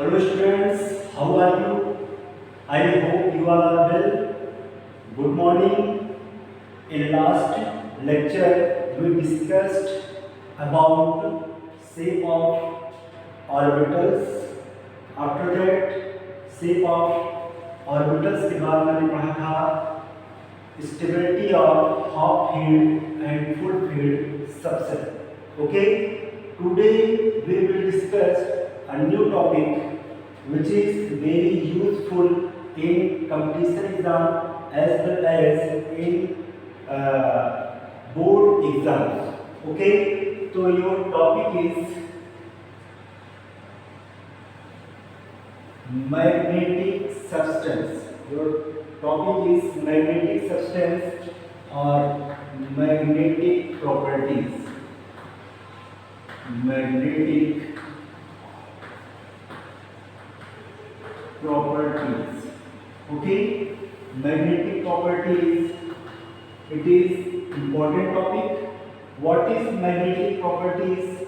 Hello students, how are you? I hope you all are well. Good morning. In last lecture we discussed about shape of orbitals. After that shape of orbitals के बाद मैंने पढ़ा था stability of half filled and full filled subset. Okay, today we will discuss a new topic which is very useful in competition exam as well as in board exams. Okay, so your topic is magnetic substance. Your topic is magnetic substance or magnetic properties. Magnetic properties. Okay, magnetic properties, it is important topic. What is magnetic properties?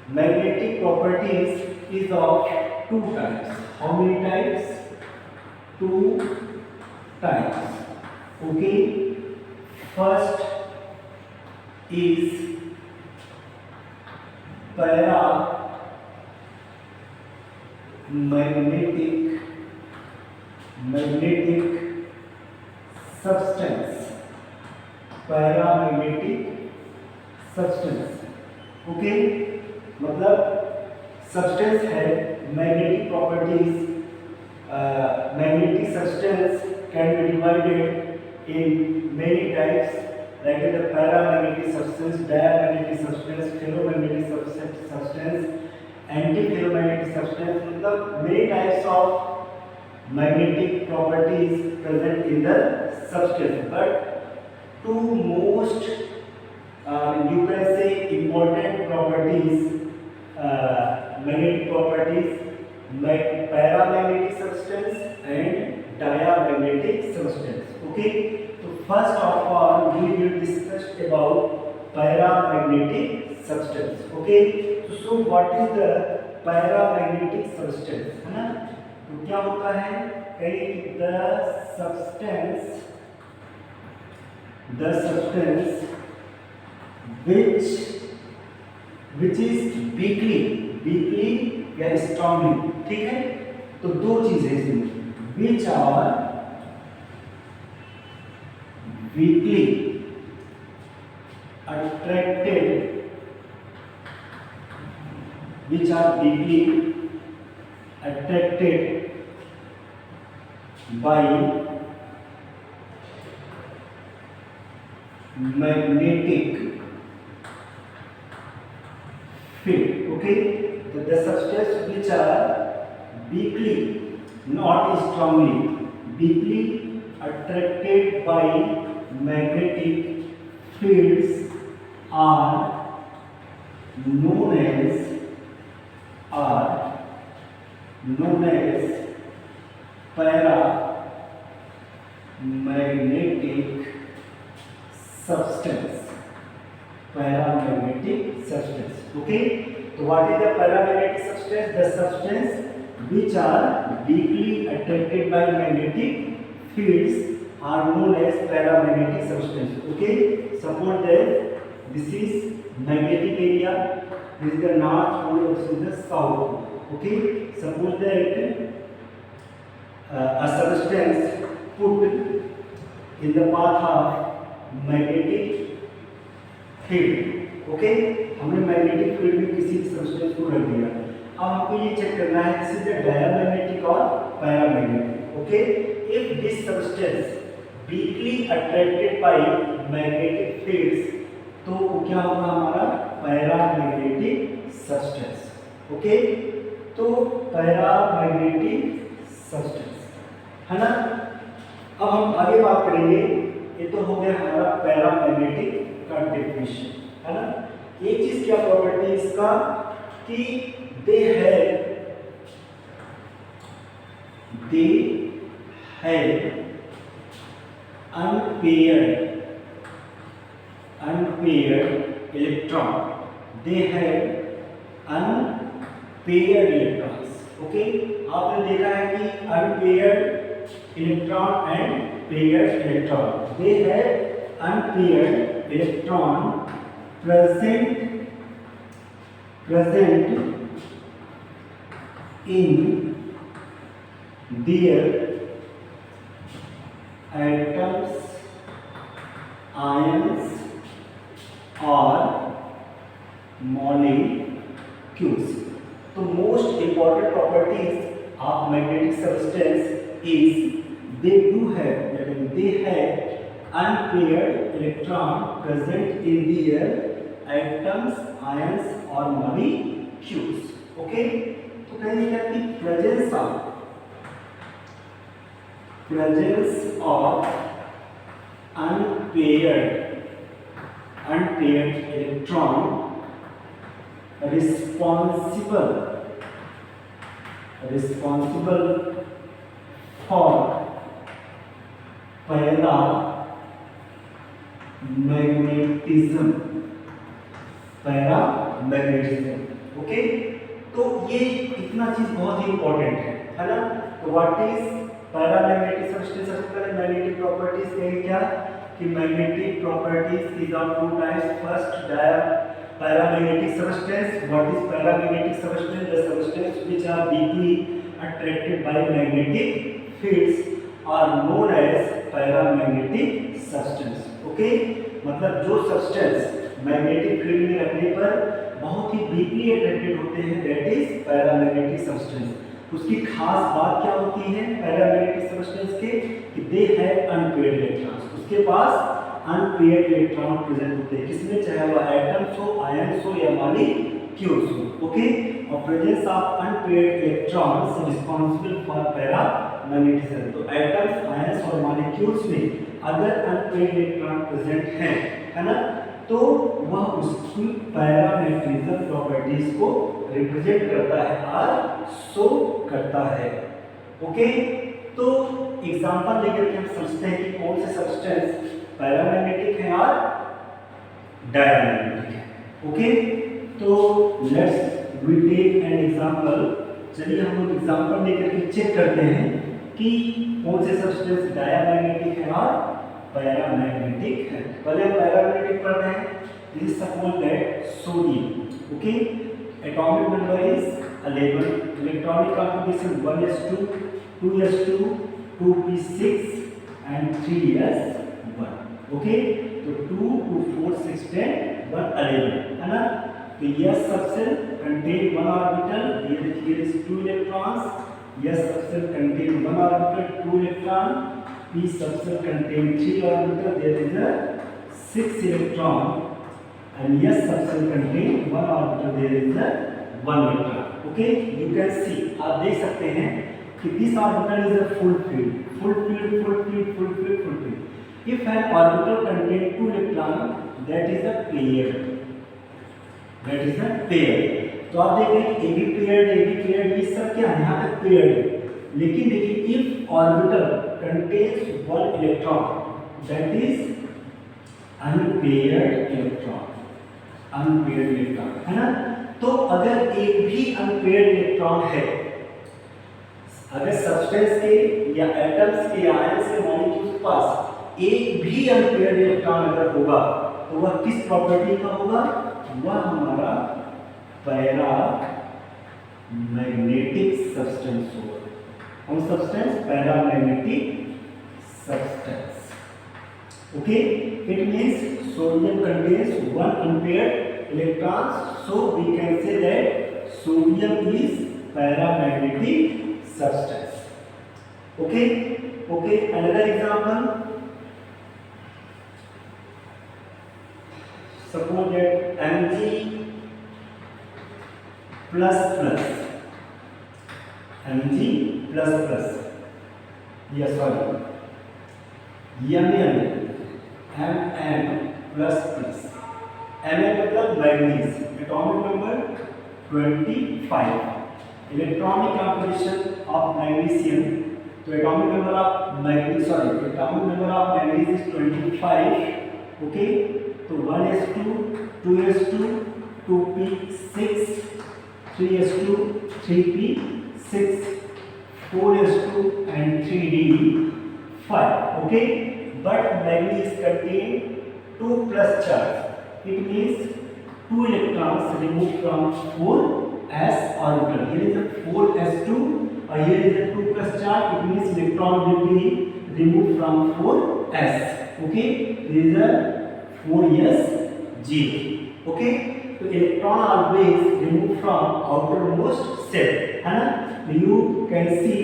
Magnetic properties is of two types. How many types? Two types. Okay, first is magnetic substance. Paramagnetic substance. Okay, मतलब substance है magnetic properties. Magnetic substance can be divided in many types like the paramagnetic substance, diamagnetic substance, ferromagnetic substance, antiferromagnetic substance. मतलब many types of magnetic properties present in the substance, but two most you can say important properties, magnetic properties, paramagnetic substance and diamagnetic substance. Okay, so first of all we will discuss about paramagnetic substance. Okay, so what is the paramagnetic substance, है ना? तो क्या होता है, कहीं the substance which is weakly या strongly. ठीक है, तो दो चीजें इसमें, which are weakly attracted by magnetic field. Okay, the substances which are weakly, not strongly, weakly attracted by magnetic fields are known as paramagnetic substance. Paramagnetic substance. Okay, so what is the paramagnetic substance? The substance which are weakly attracted by magnetic fields are known as paramagnetic substance. Okay, suppose that this is magnetic area, this is the north pole, this is the south pole. Okay, suppose that a substance put in the path of magnetic field. Okay, हमने magnetic field में किसी substance को रख दिया. अब हमको ये check करना है दिस इज द डायमैग्नेटिक और paramagnetic. Okay, if this substance weekly attracted by magnetic fields, तो वो क्या होगा, हमारा पैरामैग्नेटिक सब्सटेंस. ओके, तो पैरामैग्नेटिक सब्सटेंस है ना. अब हम आगे बात करेंगे. ये तो हो गया हमारा पैरामैग्नेटिक का डेफिनेशन, है ना. एक चीज क्या प्रॉपर्टी इसका, कि they have unpaired electron. They have unpaired electrons. Okay, आपने देखा है कि unpaired electron and paired electron, they have unpaired electron present in their atoms, ions or molecules. So most important properties of magnetic substance is they do have, that means they have unpaired electron present in their atoms, ions or molecules. Okay, तो कहेंगे क्या कि presence of unpaired electron responsible for paramagnetism. Okay, तो ये इतना चीज बहुत ही important है ना। तो व्हाट इज पैरामैग्नेटिक सब्सटेंस? सबसे पहले मैग्नेटिक प्रॉपर्टीज कहेंगे क्या कि magnetic properties is of two types. First paramagnetic substance. What is paramagnetic substance? The substance which are deeply attracted by magnetic fields are known as paramagnetic substance. Okay, मतलब जो substance magnetic field में रखने पर बहुत ही deeply attracted होते हैं, that is paramagnetic substance. उसकी खास बात क्या होती है पैरामैग्नेटिक सब्सटेंस के कि दे हैव अनपेयर्ड इलेक्ट्रॉन्स। उसके पास अनपेयर्ड इलेक्ट्रॉन प्रेजेंट होते हैं, किसमें, चाहे वह एटम्स हो, आयंस हो या मॉलिक्यूल्स हो। ओके, और presence of unpaired electrons responsible for paramagnetism. तो एटम्स, आयंस और मॉलिक्यूल्स में अगर अनपेयर्ड इलेक्ट्रॉन प्रेजेंट है ना, तो वह उसकी पैरामैग्नेटिज्म प्रॉपर्टीज को रिप्रेजेंट करता है और शो करता है। ओके, तो एग्जांपल लेकर के हम समझते हैं कि कौन से सब्सटेंस पैरामैग्नेटिक है और डायमैग्नेटिक है। ओके, तो let's we take an example. चलिए हम लोग एग्जांपल लेकर के चेक करते हैं कि कौन से सब्सटेंस डायमैग्नेटिक है और पैरामैग्नेटिक है। पहले हम पैरामैग्नेटिक पढ़ते हैं। This is suppose that sodium. Okay, atomic number is 11, electronic configuration 1s2 2s2 2p6 and 3s1। Okay, तो 2 2 4 6 10 1 11 है ना। तो यस सबसेल कंटेन 1 ऑर्बिटल, ये देखिए is 2 electrons. Yes subshell contain 1 orbital 2 electron. P subcell contain 3 orbital, there is a 6 electron, and S subcell contain 1 orbital, there is a 1 electron. Okay, you can see, आप देख सकते हैं कि this orbital is a full filled. If an orbital contain 2 electron, that is a pair. तो आप देखें AB paired ये सब क्या है, यहाँ तक paired है। लेकिन देखिए if orbital contains 1 electron, that is unpaired electron है ना। तो अगर एक भी unpaired इलेक्ट्रॉन है, अगर सब्सटेंस के या एटम्स के या आयंस के मॉलिक्यूल्स के पास एक भी अनपेयर्ड इलेक्ट्रॉन अगर होगा तो वह किस प्रॉपर्टी का होगा? वह हमारा पैरामैग्नेटिक सब्सटेंस होगा। कौन substance? Paramagnetic substance. Okay, it means sodium contains 1 unpaired electrons, so we can say that sodium is paramagnetic substance. Okay, another example. Suppose that Mg plus yes, sorry, Mn plus Mn मतलब manganese, atomic number 25, electronic configuration of magnesium. तो atomic number of manganese is 25। Okay, तो 1s2 2s2 2p6 3s2 3p6 6, 4s2 and 3d 5. Okay, but manganese contain 2 plus charge. It means 2 electrons removed from 4s orbital. Here is a 4s2 or here is a 2 plus charge. It means electron will be removed from 4s. Okay, there is a 4s0. Okay, so electron always removed from outermost shell, है ना. You can see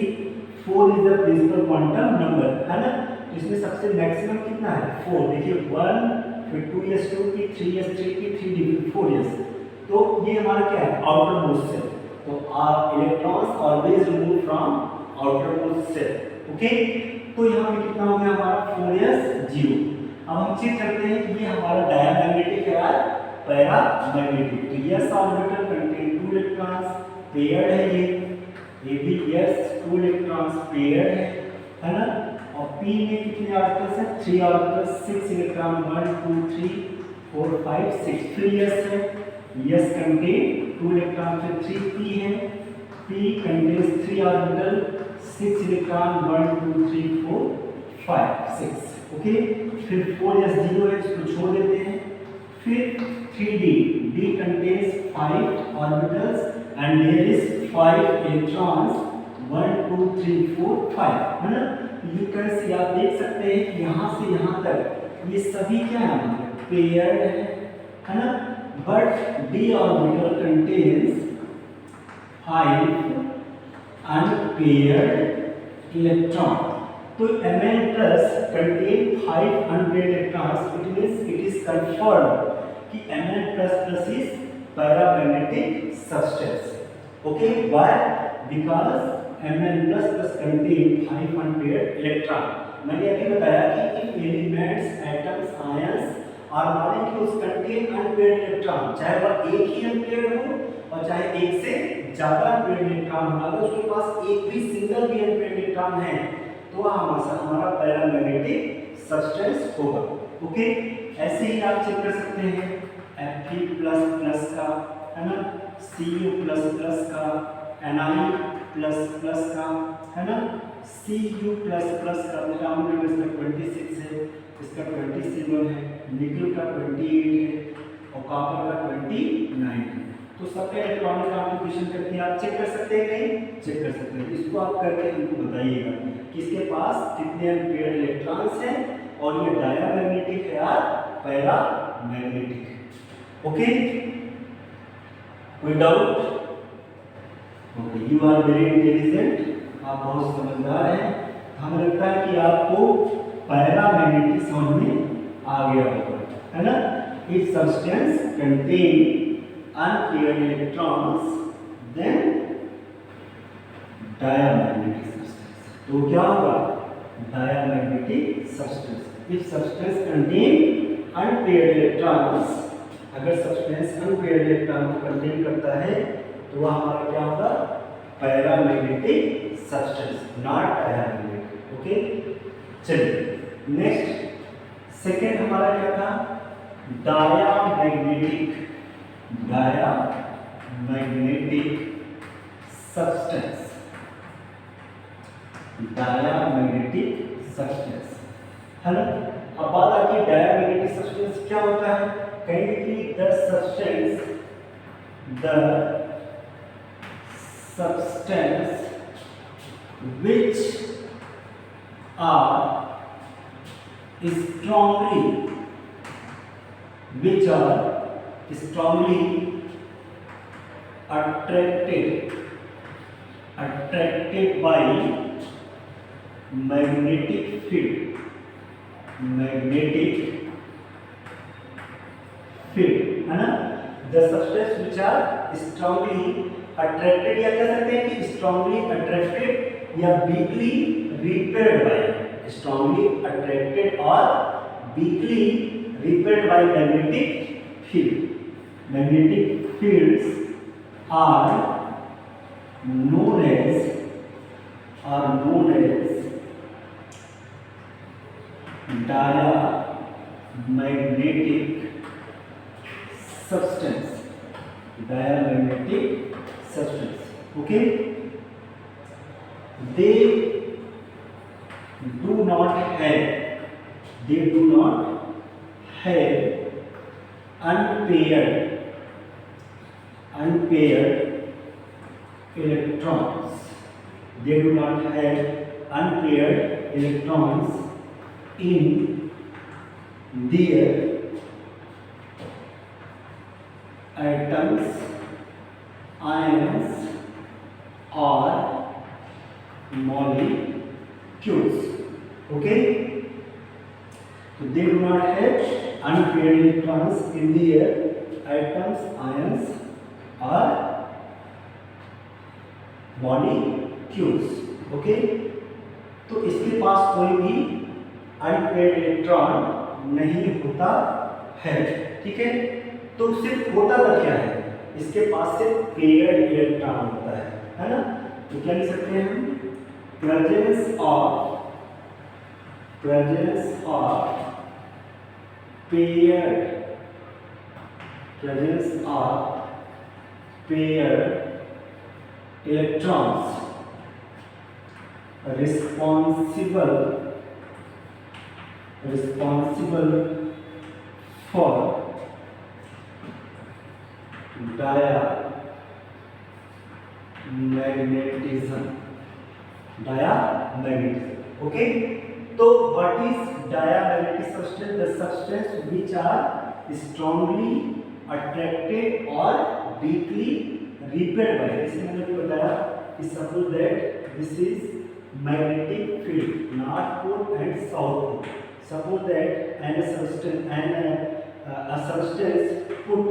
4 is the principal quantum number, है ना. इसमें सबसे maximum कितना है 4. देखिए 1, फिर 2s2 की, 3s3 की, 3d की, 4s. तो ये हमारा क्या है outermost shell. तो electrons always removed from outermost shell. Okay, तो यहाँ पे कितना हो गया हमारा 4s0. अब हम चेक करते हैं कि ये हमारा डायमैग्नेटिक है यार पैरामैग्नेटिक. तो yes orbital contain 2 electrons, paired है ये भी यस 2 इलेक्ट्रॉन्स पेयर्ड है ना. और p में कितने ऑर्बिटल्स हैं 3 ऑर्बिटल्स, 6 इलेक्ट्रॉन 1 2 3 4 5 6. फिर यस है, यस कंटेन 2 इलेक्ट्रॉन, फिर 3p है, p contains 3 orbital 6 electron 1 2 3 4 5 6. Okay, फिर 4s0 है, इसको छोड़ देते हैं. फिर 3d, d contains 5 orbitals and there is 5 electrons 1 2 3 4 5, है ना. You can see, आप देख सकते हैं कि यहाँ से यहाँ तक ये सभी क्या है हमारे पेयर्ड है ना. But d orbital contains 5 unpaired electrons. तो Mn plus contain 5 unpaired electrons. It means it is confirmed कि Mn plus plus is paramagnetic substance. Okay, why? Because Mn plus plus contain 5 unpaired electron. मैंने अभी बताया कि if elements, atoms, ions are molecules contain unpaired electron, चाहे वह एक ही unpaired हो और चाहे एक से ज्यादा unpaired electron हो, अगर उसके पास एक भी सिंगल भी unpaired electron है तो हमारा पैरामैग्नेटिक सब्सटेंस होगा. ओके, ऐसे ही आप चेक कर सकते हैं Fe++ का, है ना, Cu++ का, Ni++ का, है ना, Cu++ का. विटामिन में इसका 26 है, इसका 27 है, निकल का 28 है और कॉपर का 29 है. तो सबका इलेक्ट्रॉनिक कॉन्फ़िगरेशन करके आप चेक कर सकते हैं, कहीं चेक कर सकते हैं. इसको आप करके इनको बताइएगा कि इसके पास कितने अनपेयर्ड इलेक्ट्रॉन्स हैं और ये डायमैग्नेटिक है या पैरामैग्नेटिक है. ओके, कोई doubt? Okay, you are very intelligent, आप बहुत समझदार हैं. हमें लगता है कि आपको पैरामैग्नेटिक समझ में आ गया होगा, है ना. If substance contain unpaired electrons then diamagnetic substance. तो क्या होगा diamagnetic substance. if substance contain unpaired electrons, अगर substance unpaired electron को contain करता है तो वह हमारा क्या होगा paramagnetic substance, not diamagnetic. Okay, चलिए नेक्स्ट सेकेंड हमारा क्या था diamagnetic substance. Diamagnetic substance, है ना. अब बात आती है diamagnetic substance क्या होता है. कहेंगे कि the substance which are strongly attracted by magnetic field, है ना. the substance which are strongly attracted, या कह सकते हैं कि strongly attracted या weakly repelled by, strongly attracted or weakly repelled by magnetic field. Magnetic fields are known as diamagnetic substance. Okay, they do not have unpaired electrons. They do not have unpaired electrons in their atoms, ions or molecules. Okay, so they do not have unpaired electrons in their atoms, ions or molecules. Okay, तो इसके पास कोई भी unpaired electron नहीं होता है। ठीक है, तो सिर्फ होता था क्या है, इसके पास सिर्फ पेयर्ड इलेक्ट्रॉन होता है ना। तो क्या लिख सकते हैं हम, presence of paired electrons responsible for diamagnetism. Okay, so what is diamagnetic substance? The substance which are strongly attracted or weakly repelled by, जैसे मैंने बताया कि suppose that this is magnetic field, north pole and south pole. Suppose that a substance put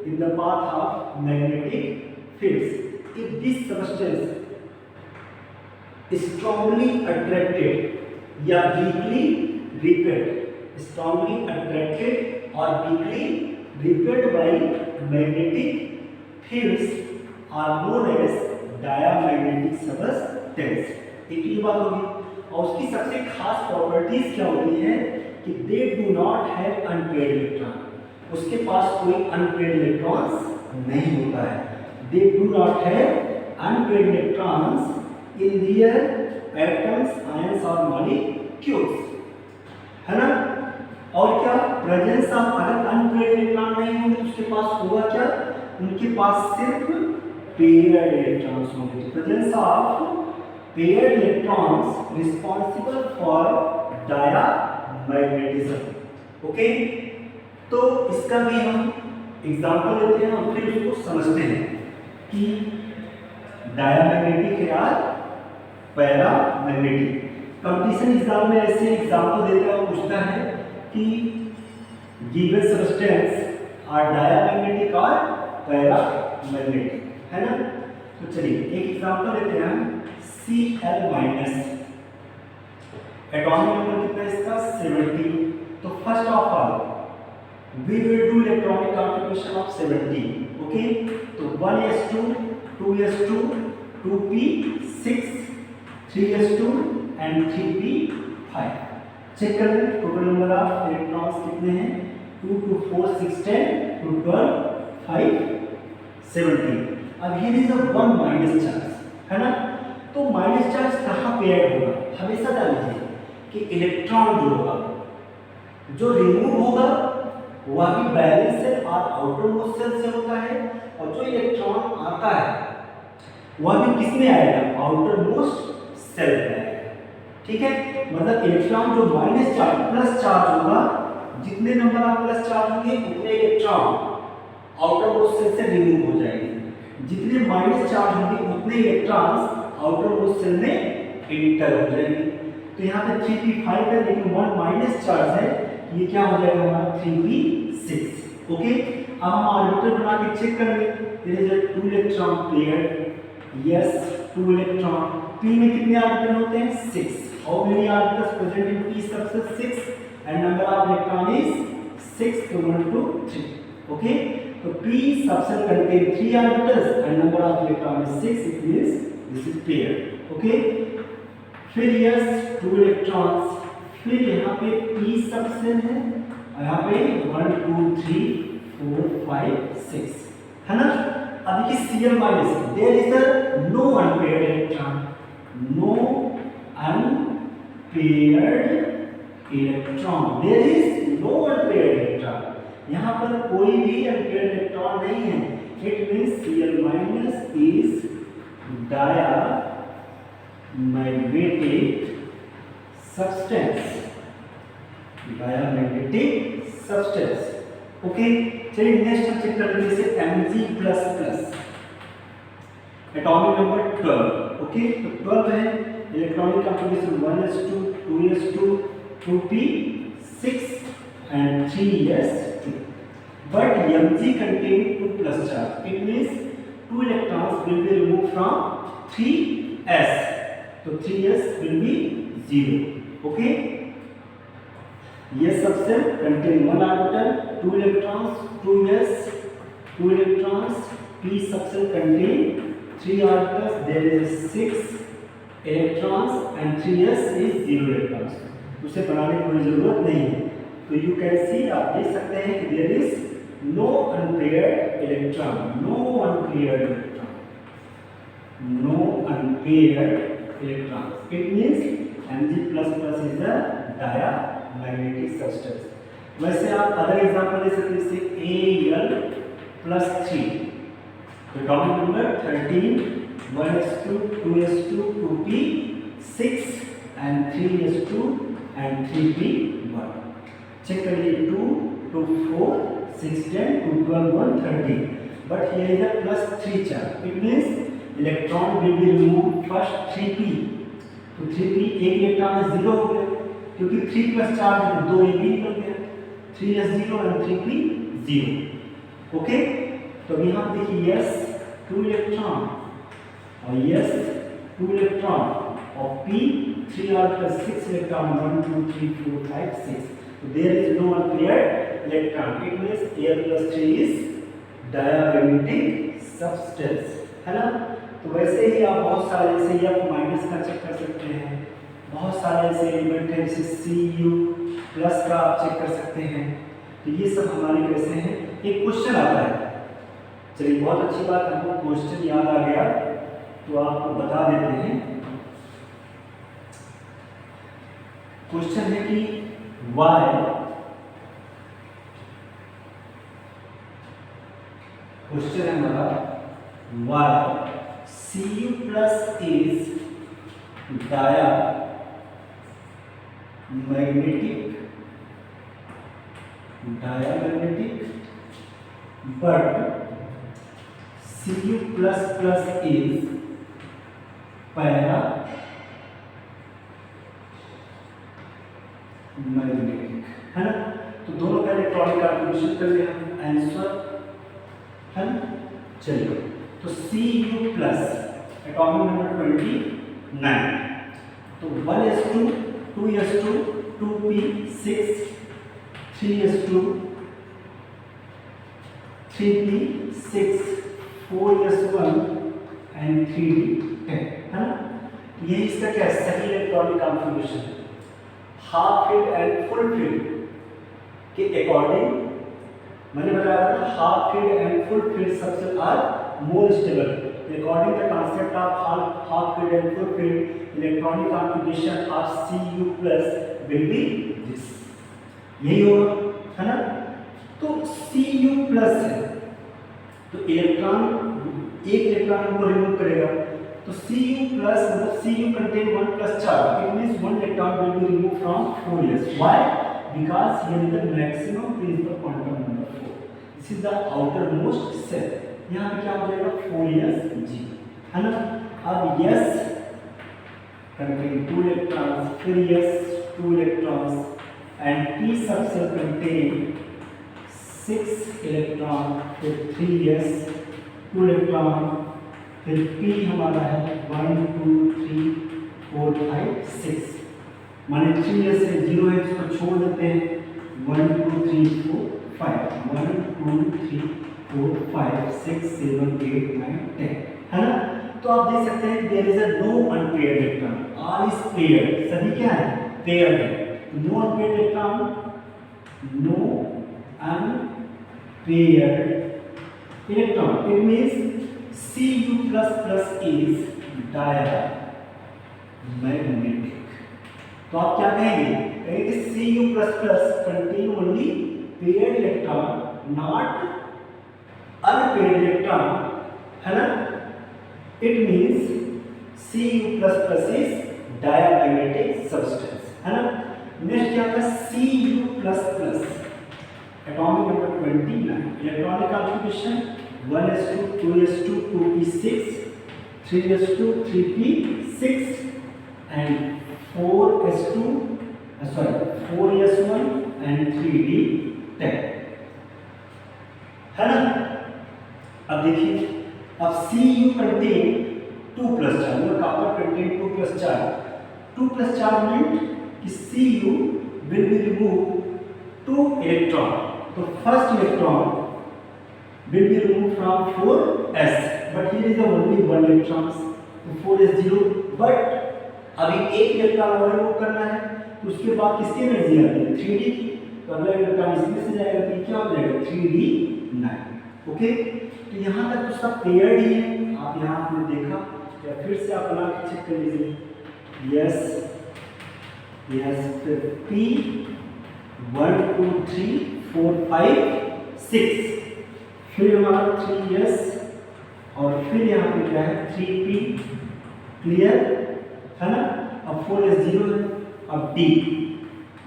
in the path of magnetic fields. If this substance is strongly attracted या weakly repelled, strongly attracted or weakly repelled by magnetic fields are known as diamagnetic substance. एक ही बात होगी। और उसकी सबसे खास properties क्या होती है कि they do not have unpaired electron, उसके पास कोई अनपेयर्ड इलेक्ट्रॉन्स नहीं होता है। They do not have unpaired electrons in their atoms, ions और मॉलिक्यूल्स, है ना। और क्या, प्रेजेंस ऑफ, अगर अनपेयर्ड इलेक्ट्रॉन नहीं होंगे तो उसके पास होगा क्या, उनके पास सिर्फ पेयर्ड इलेक्ट्रॉन्स होंगे। Presence of paired electrons responsible for diamagnetism. Okay, तो इसका भी हम एग्जांपल लेते हैं और फिर उसको समझते हैं कि डायामैग्नेटिक या पैरामैग्नेटिक। कंपटीशन एग्जाम में ऐसे एग्जांपल देता है, पूछता है कि गिवन सब्सटेंस आर डायामैग्नेटिक और पैरामैग्नेटिक, है ना। तो चलिए एक एग्जांपल लेते हैं, Cl माइनस, एटॉमिक नंबर कितना है इसका, 70। तो first of all we will do electronic configuration of 70। Okay, तो 1s2, 2s2, 2p6, 3s2 and 3p5। Check कर लें टोटल नंबर ऑफ इलेक्ट्रॉन्स कितने हैं, 2 2 4 6 10 2 12 5 17। अब here is a 1 minus charge, है ना। तो माइनस चार्ज कहाँ पेयर होगा, हमेशा ध्यान दीजिए कि इलेक्ट्रॉन जो होगा, जो रिमूव होगा वह भी बैलेंस सेल और आउटर मोस्ट सेल से होता है, और जो इलेक्ट्रॉन आता है वह भी किसमें आएगा, आउटर मोस्ट सेल में आएगा। ठीक है, मतलब इलेक्ट्रॉन जो माइनस चार्ज प्लस चार्ज होगा, जितने नंबर ऑफ प्लस चार्ज होंगे उतने इलेक्ट्रॉन आउटर मोस्ट सेल से रिमूव हो जाएंगे, जितने माइनस चार्ज होंगे उतने इलेक्ट्रॉन्स आउटर मोस्ट सेल में इंटर हो जाएंगे। तो यहाँ पे 3p5 है लेकिन 1 माइनस चार्ज है, ये क्या हो जाएगा हमारा 3p6। ओके, अब हम ऑर्बिटल बना के चेक कर लें। There is a 2 electron pair, yes 2 electron, p में कितने ऑर्बिटल होते हैं, 6। How many orbitals present in p subset, 6 and number of electron is 6 to 1 to 3। Okay, तो p subset contain 3 orbitals and number of electron is 6, it means this is pair। Okay, फिर yes 2 electrons, फिर यहाँ पे p subset है और यहाँ पे 1 2 3 4 5 6, है ना। अब देखिए Cl minus, there is a no unpaired electron, no unpaired electron. There is no unpaired electron. यहाँ पर कोई भी unpaired electron नहीं है. It means Cl minus is diamagnetic substance. Diamagnetic substance. Okay. चलिए नेक्स्ट हम चेक कर लेते हैं Mg++. Atomic number 12. ओके, तो 12 है. Electronic configuration 1s2, 2s2, 2p6 and 3s2. But Mg contain 2 plus charge. It means 2 electrons will be removed from 3s. So 3s will be 0. Okay. S subcell contain 1 orbital, 2 electrons, 2s, 2 electrons. P subcell contain 3 orbitals. There is 6 electrons and 3s is 0 electrons. उसे बनाने की कोई जरूरत नहीं है. तो you can see, आप देख सकते हैं कि there is no unpaired electron. No unpaired electron. No unpaired electrons. It means Mg++ is a diamagnetic substance. वैसे आप अदर एग्जांपल ले सकते हैं, जैसे Al+3. तो atomic number 13, 1s2, 2s2, 2p6 and 3s2 and 3p1. Check करिए 2, 2, 4, 6, 10, 2, 12, 1, 13. But here is a +3 charge. It means electron will be removed first 3p. तो 3p एक इलेक्ट्रॉन 0 हो गया, क्योंकि 3 प्लस चार्ज है तो 2 ये भी निकल गया. 3s0 and 3p 0. ओके, तो यहाँ देखिए यस 2 इलेक्ट्रॉन और यस 2 इलेक्ट्रॉन और p 3 orbital 6 electron 1 2 3 4 5 6. So there is no unpaired electron. It means Al+3 is diamagnetic substance. है ना. तो वैसे ही आप बहुत सारे जैसे ये आप माइनस का चेक कर सकते हैं. बहुत सारे ऐसे एलिमेंट हैं जैसे Cu+ का आप चेक कर सकते हैं. तो ये सब हमारे कैसे हैं. एक क्वेश्चन आता है. चलिए बहुत अच्छी बात, हमको क्वेश्चन याद आ गया तो आपको बता देते हैं. क्वेश्चन है कि y क्वेश्चन है हमारा y Cu+ is diamagnetic but Cu++ is paramagnetic. है ना. तो दोनों का इलेक्ट्रॉनिक कॉन्फ़िगरेशन कर लिया, आंसर है ना. चलिए तो Cu+ एटॉमिक नंबर 29. तो 1s2, 2s2, 2p6, 3s2, 3p6, 4s1 and 3d10. है ना. ये इसका क्या है, सही electronic configuration. Half filled and full filled के अकॉर्डिंग मैंने बताया था, half filled and full filled सबसे are more stable. According to the concept of half filled and full filled, electronic configuration of Cu+ will be this. यही होगा, है ना. तो Cu+ है तो इलेक्ट्रॉन एक इलेक्ट्रॉन को रिमूव करेगा. तो Cu+ मतलब Cu contain 1 plus charge. It means 1 electron will be removed from 4s. Why? Because here is the maximum principal quantum number 4. This is the outermost cell. यहाँ पे क्या हो जाएगा 4sG, है ना. अब S contain 2 electrons, फिर S 2 electrons and P subcell contain 6 electron, फिर 3s 2 electron, फिर P हमारा है 1 2 3 4 5 6. माने 3s से 0 है, इसको छोड़ देते हैं. 1 2 3 4 5 1 2 3 4 5 6 7 8 9 10. है ना. तो आप देख सकते हैं there is a no unpaired electron. All is paired. सभी क्या है, पेयर्ड है. No unpaired electron, no unpaired electron. It means Cu++ is magnetic. तो आप क्या कहेंगे? कहेंगे Cu++ contain only paired electron not unpaired electron, है ना? It means Cu++ is diamagnetic substance, है ना? नेक्स्ट क्या था? Cu++, atomic number 29, electronic configuration 1s2 2s2 2p6 3s2 3p6 and 4s1 and 3d10, है ना? अब देखिए, अब Cu कंटेन 2+4 और कॉपर कंटेन 2+4, 2+4 मीन्स कि Cu will be remove 2 electron, तो first electron will be removed from 4s, but here is the only one electrons, तो 4 is 0, but अभी एक इलेक्ट्रॉन और रिमूव करना है, तो उसके बाद किसकी एनर्जी आती है? 3d की, तो अगला इलेक्ट्रॉन इसमें से जाएगा, तो क्या हो जाएगा? 3d9। ओके, तो यहाँ तक तो सब पेयर्ड ही है, आप यहाँ आपने देखा, या फिर से आप बना के चेक कर लीजिए। यस फिर p 1 2 3 4 5 6, फिर हमारा 3s और फिर यहाँ पे क्या है? 3p, क्लियर है ना? अब 4s 0 है। अब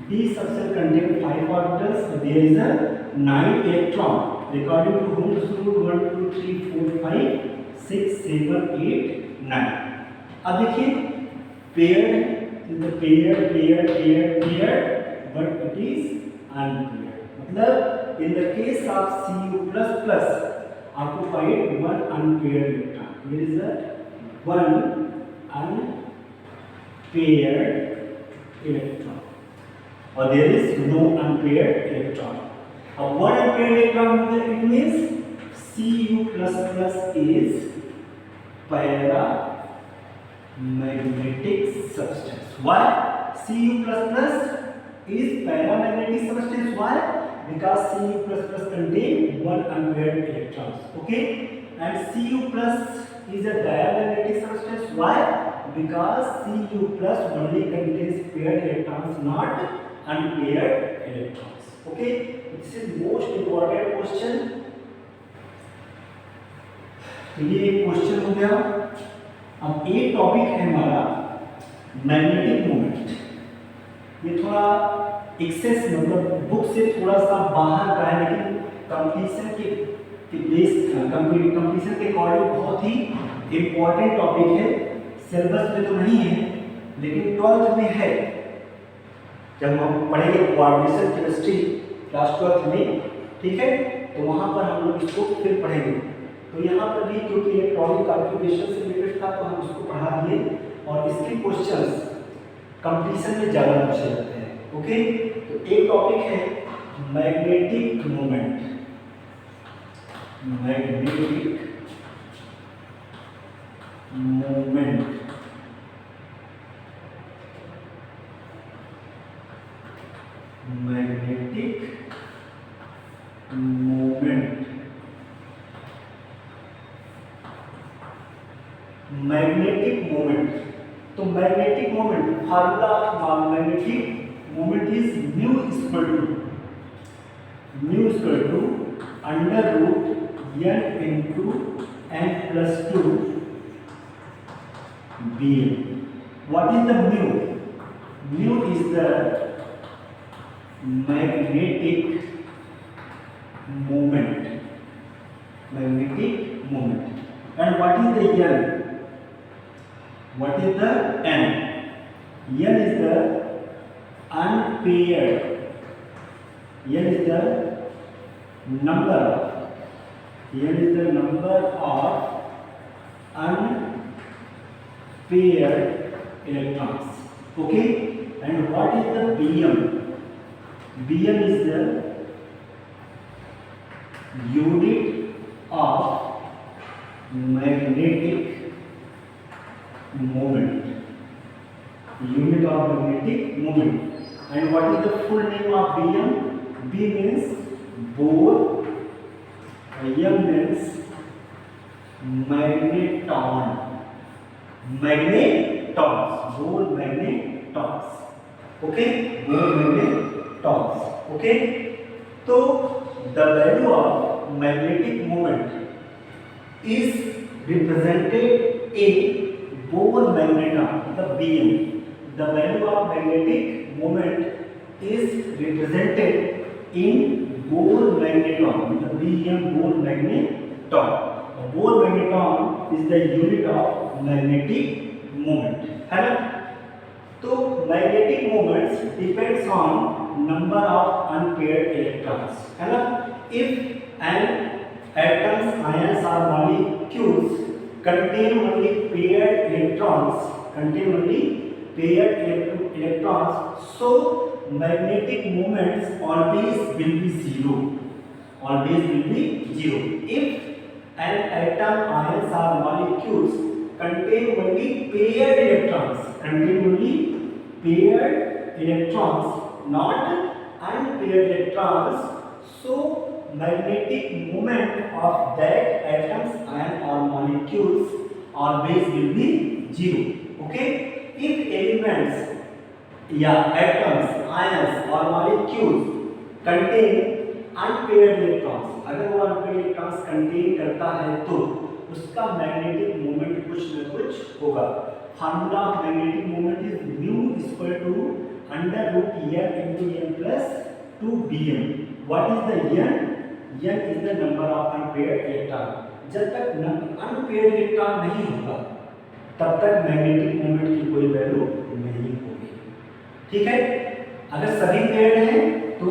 d substance contain 5 orbitals, there is a 9 electron according to Ohm's rule 1 2 3 4 5 6 7 8 9। अब देखिए paired is the paired but it is unpaired, मतलब in the case of Cu++ occupied one unpaired electron, there is a one unpaired electron or there is no unpaired electron. One unpaired electron, it means Cu++ is paramagnetic substance. Why? Cu++ is paramagnetic substance. Why? Because Cu++ contain one unpaired electrons. Okay, and Cu+ is a diamagnetic substance. Why? Because Cu+ only contains paired electrons, not unpaired electrons. Okay, this is most important question. तो ये एक question हो गया। अब एक topic है हमारा magnetic moment. ये थोड़ा एक्सेस मतलब बुक से थोड़ा सा बाहर का है, लेकिन कंपटीशन के बेस कंपटीशन के अकॉर्डिंग बहुत ही इम्पोर्टेंट टॉपिक है। सिलेबस में तो नहीं है, लेकिन 12th में है। जब हम पढ़ेंगे कोऑर्डिनेशन केमिस्ट्री क्लास 12th में, ठीक है, तो वहाँ पर हम लोग इसको फिर पढ़ेंगे। तो यहाँ पर भी क्योंकि इलेक्ट्रॉनिक कॉन्फ़िगरेशन से रिलेटेड था, तो हम इसको पढ़ा दिए और इसके क्वेश्चंस कंपटीशन में ज़्यादा पूछे जाते हैं। ओके, तो एक टॉपिक है magnetic moment. Magnetic moment magnetic moment magnetic moment. तो magnetic moment formula of magnetic moment is mu equal to under root n into n+2 bm। What is the mu? Mu is the magnetic moment, and what is the n? What is the n? N is the unpaired, n is the number of unpaired electrons. Okay, and what is the bm? Bm is the unit of magnetic moment. And what is the full name of Bm? B means Bohr, M means magneton. Magnetons. Bohr magnetons. Okay, Bohr magnetons. Okay, so the value of magnetic moment is represented in Bohr magneton, the Bm. The value of magnetic moment is represented in Bohr magneton, the Bm Bohr magneton. A Bohr magneton is the unit of magnetic moment. है ना? तो magnetic moments depends on number of unpaired electrons. है ना? If an atoms, ions or molecules contain only paired electrons, so magnetic moments always will be zero. If an atom, ions or molecules contain only paired electrons, not unpaired electrons, so magnetic moment of that atoms, ion or molecules always will be zero. Okay, if elements atoms, ions or molecules contain unpaired electrons, अगर वो unpaired electrons contain करता है तो उसका magnetic moment कुछ न कुछ होगा. Formula of magnetic moment is mu equal to under root n into n plus 2bm. What is the n? n is the number of unpaired electron. जब तक unpaired electron नहीं होगा तब तक magnetic moment की कोई वैल्यू नहीं होगी. ठीक है, अगर सभी पेयर्ड हैं तो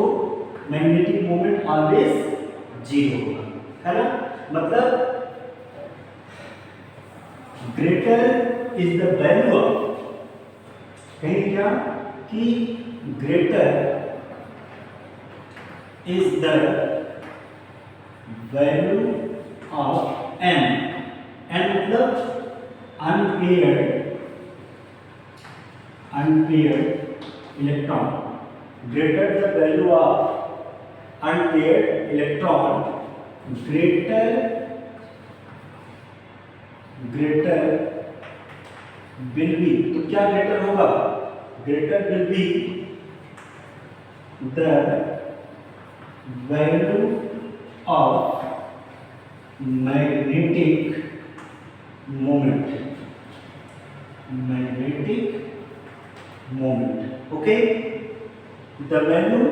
मैग्नेटिक मोमेंट ऑलवेज जीरो होगा. है ना? मतलब greater is the value of, कहीं क्या कि greater is the value of n मतलब unpaired electron. Greater the value of unpaired electron, greater will be, तो क्या greater होगा? Greater will be the value of magnetic moment. Okay, the value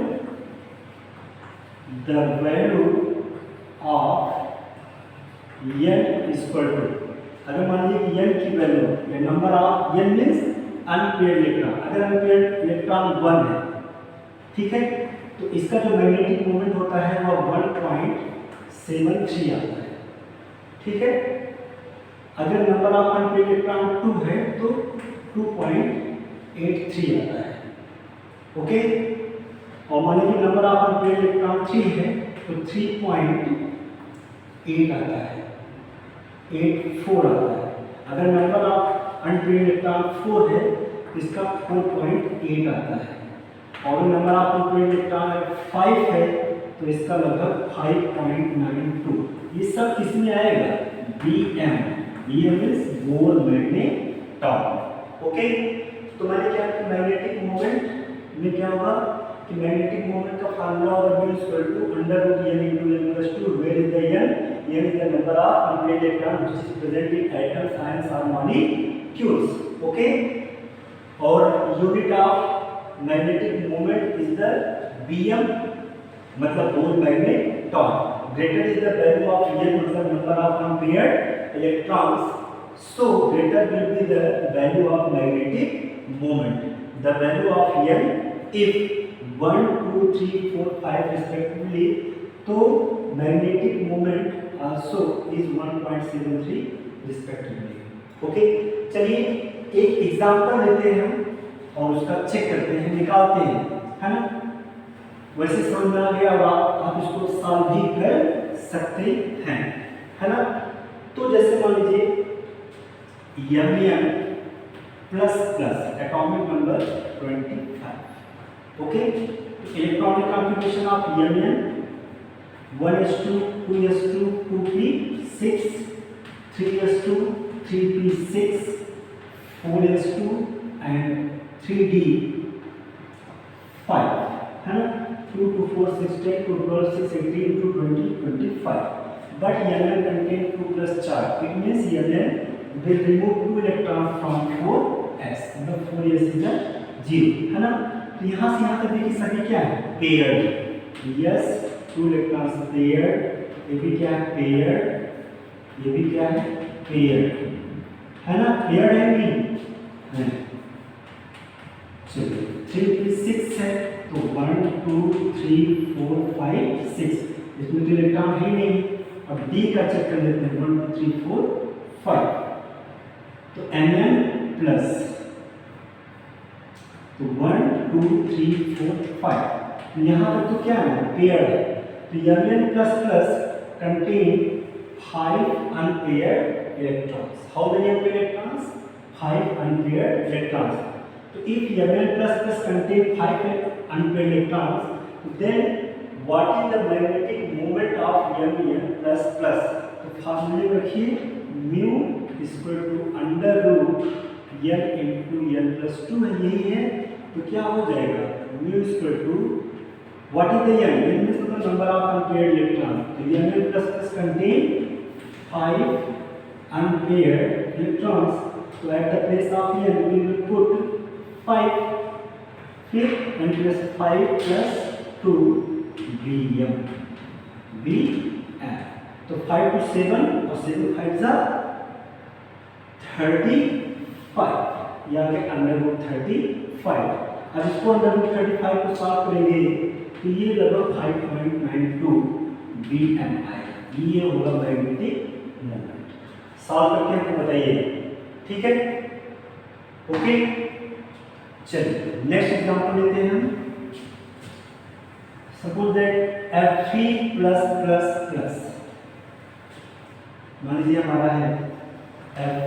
of n is equal to, अगर मान लीजिए कि n की value या number of n means unpaired electron, अगर अनपेयर्ड इलेक्ट्रॉन 1 है, ठीक है, तो इसका जो मैग्नेटिक मोमेंट होता है वो 1.73 आता है. ठीक है, अगर नंबर ऑफ अनपेयर्ड इलेक्ट्रॉन 2 है तो 2.83 आता है. ओके, और मान लीजिए नंबर ऑफ अनपेयर्ड इलेक्ट्रॉन 3 है तो 3.8 आता है, 84 आता है. अगर नंबर ऑफ अनपेयर्ड इलेक्ट्रॉन 4 है तो इसका 4.8 आता है. और नंबर ऑफ अनपेयर्ड इलेक्ट्रॉन 5 है तो इसका लगभग 5.92. ये सब किसमें आएगा? Bm is bore magneton. Okay, तो मैंने क्या कि मैग्नेटिक मोमेंट में क्या होगा कि मैग्नेटिक मोमेंट का फार्मूला होगा mu equal to under root n into n plus 2, where is the n is the number of unpaired electrons which is present in atoms, ions or molecules. Okay, और unit of magnetic moment is the Bm मतलब bore magneton. Greater is the value of n मतलब number of unpaired electrons, so greater will be the value of magnetic moment. The value of n if 1, 2, 3, 4, 5 respectively, तो magnetic moment also is 1.73 respectively. Okay, चलिए एक example लेते हैं और उसका check करते हैं, निकालते हैं, है ना? वैसे समझ में आ गया, अब आप इसको सॉल्व भी कर सकते हैं, है ना? तो जैसे मान लीजिए Mn plus atomic number 25. Okay, electronic configuration of Mn 1s2 2s2 2p6 3s2 3p6 4s2 and 3d 5 है ना, 2 2 4 6 10 2 12 6 18 2 20 25. But Mn contain 2 plus charge. It means Mn will remove 2 electrons from 4s. मतलब 4s is a 0 है ना. तो यहाँ से यहाँ तक देखिए सभी क्या है, पेयर्ड. Yes, 2 electrons paired. ये भी क्या है, पेयर्ड. ये भी क्या है, पेयर्ड है ना. पेयर्ड है नहीं. चलिए 3 3 6 है तो 1 2 3 4 5 6. इसमें तो इलेक्ट्रॉन है ही नहीं. अब डी का चेक कर लेते हैं. 1 2 3 4 5. तो Mn प्लस, तो 1 2 3 4 5. यहाँ पर तो क्या है, पेयर है. तो Mn plus plus contain 5 unpaired electrons. How many unpaired electrons? 5 unpaired electrons. So if Mn plus plus contain 5 unpaired electrons, then what is the magnetic moment of Mn plus plus? तो फार्मूले में रखिए, mu equal to under root n into n plus 2 है, यही है. तो क्या हो जाएगा, mu equal to what is the n? n means the number of unpaired electrons. तो Mn plus plus contain 5 unpaired electrons. So at the place of n we will put 5. फिर n plus 5 plus 2 Bm. Bm. तो 5 to 7 और 7 5 जा 35. या के under root 35. अब इसको under root 35 को सॉल्व करेंगे तो ये लगभग 5.92 Bmi. ये होगा मैग्नेटिक मोमेंट. सॉल्व करके हमको बताइए, ठीक है. ओके, चलिए नेक्स्ट एग्जांपल लेते हैं हम. Suppose that Fe plus plus plus, मान लीजिए हमारा है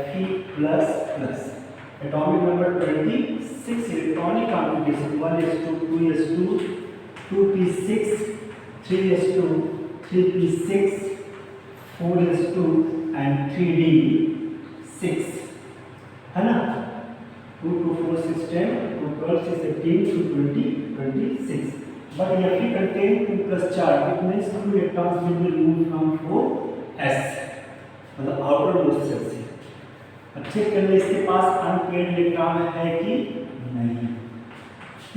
Fe plus plus. Atomic number 26, electronic configuration 1s2 2s2 2p6 3s2 3p6 4s2 and 3d6 है ना. 2 2 4 6 10 2 12 6 18 2 20 26. But Fe contain 2 plus charge. It means 2 electrons will be removed from 4s, मतलब outer most shell से. अब check कर ले इसके पास unpaired electron है कि नहीं. p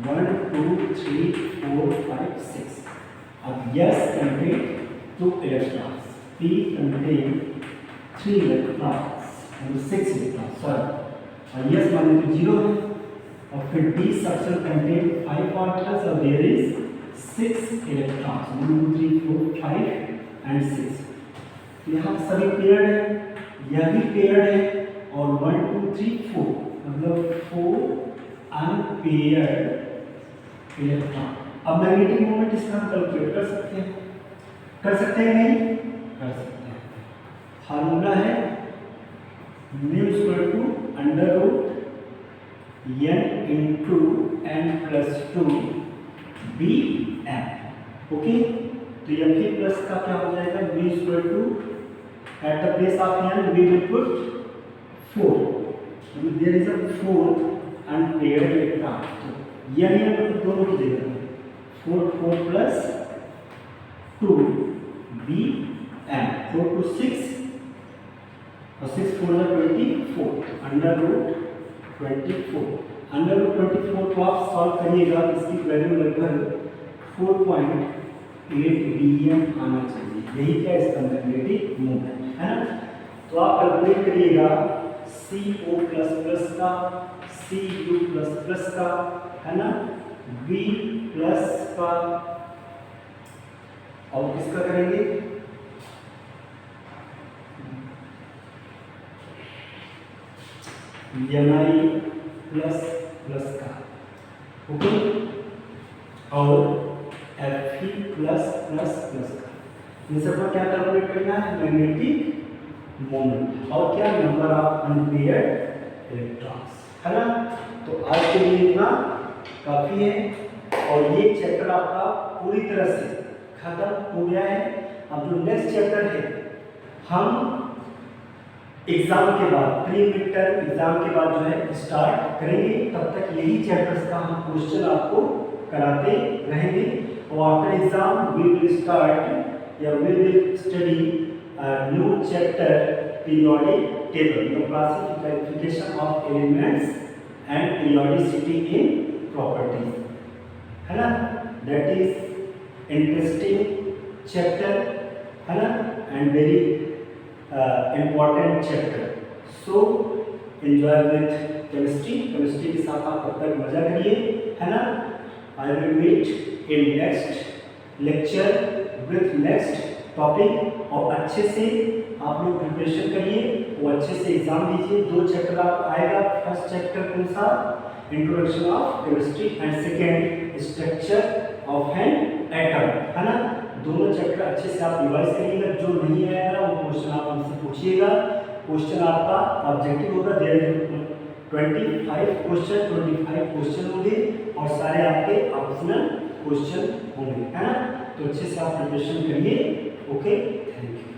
1 2 3 4 5 6. अब yes contain 2 electrons. p contain 3 electrons and 6 electrons. Sorry. और yes माने तो 0 है. और फिर d subshell contain 5 particles और there is 6 electrons. 1 2 3 4 5 and 6. यहाँ सभी पेयर्ड है, यह भी पेयर्ड है. और 1 2 3 4 मतलब 4 अनपेयर्ड इलेक्ट्रॉन. अब मैग्नेटिक मोमेंट इसका हम कैलकुलेट कर सकते हैं. कर सकते हैं नहीं? कर सकते हैं. फार्मूला है mu equal to under root n into n plus 2 Bm. Okay, तो Fe प्लस का क्या हो जाएगा, mu equal to at the place of n we will put 4. there is a 4 unpaired electron. तो n दोनों की जगह 4 4 प्लस 2 Bm. 4 to 6 और 6 4 है 24. Under root 24. अंडर रूट 24 को आप सॉल्व करिएगा, इसकी वैल्यू लगभग 4.8 Bm आना चाहिए. यही क्या इसका मैग्नेटिक मोमेंट है ना. तो आप कैलकुलेट करिएगा Co प्लस प्लस का, Cu प्लस प्लस का है ना, B प्लस का, और किसका करेंगे, Ni प्लस प्लस का. ओके, और Fe प्लस प्लस प्लस का. इन सब का क्या कैलकुलेट करना है, मैग्नेटिक मोमेंट और क्या, नंबर ऑफ अनपेयर्ड इलेक्ट्रॉन्स है ना. तो आज के लिए इतना काफी है और ये चैप्टर आपका पूरी तरह से खत्म हो गया है. अब जो नेक्स्ट चैप्टर है हम एग्जाम के बाद, प्री मिड टर्म एग्जाम के बाद जो है स्टार्ट करेंगे। तब तक यही चैप्टर्स का हम क्वेश्चन आपको कराते रहेंगे। और after exam we will start या we will study new chapter periodic table, the classification of elements and periodicity in properties, है ना। दैट इज इंटरेस्टिंग चैप्टर, है ना, and very important chapter. So enjoy with chemistry. Chemistry के साथ आप तब तक मजा करिए, है ना। I will meet in next lecture with next topic। और अच्छे से आप लोग प्रिपरेशन करिए और अच्छे से एग्जाम दीजिए। 2 चैप्टर आप आएगा। फर्स्ट चैप्टर कौन सा? Introduction of chemistry and second structure of an atom, है ना। दोनों चैप्टर अच्छे से आप रिवाइज करिएगा। जो नहीं आएगा वो क्वेश्चन आप हमसे पूछिएगा। क्वेश्चन आपका ऑब्जेक्टिव होगा, देयर इज 25 क्वेश्चन होंगे और सारे आपके ऑप्शनल क्वेश्चन होंगे, है ना। तो अच्छे से आप प्रिपरेशन करिए। Okay, thank you.